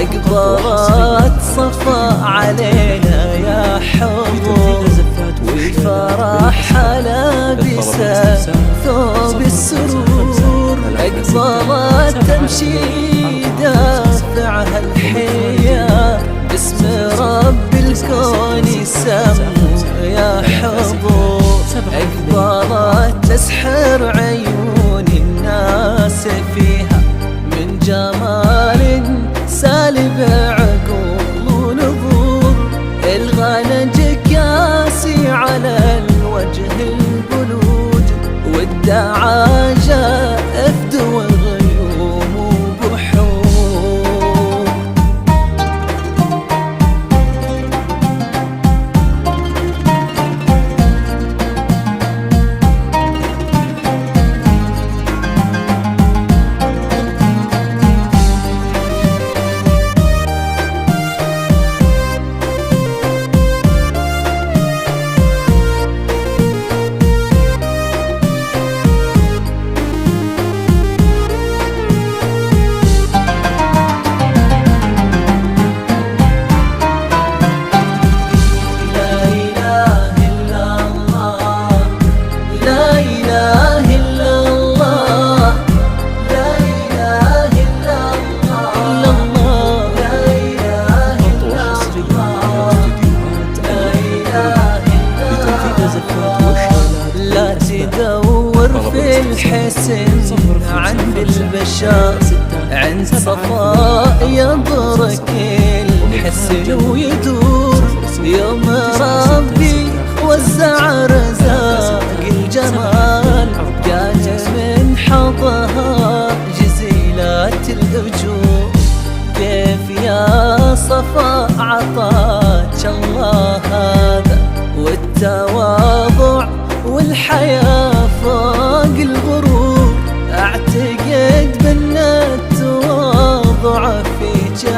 أقبلت صفا علينا يا حضور والفرح لابسة ثوب السرور. أقبلت تمشي دافعها الحياة باسم رب الكون سمو يا حضور. أقبلت تسحر عيون الناس فيها من جمال سالب عقول ونظور. الغنج كاسي على الوجه البلوج والدعاجة أفد وغيوم وبحور. لا تدور في الحسن عند البشر، عند صفاء يضرك الحسن ويدور. يوم ربي وزع رزاق الجمال كان من حظها جزيلات الأجور. كيف يا صفاء عطاك الله هذا والتواضع والحياة فوق الغرور. اعتقد بان التواضع فيك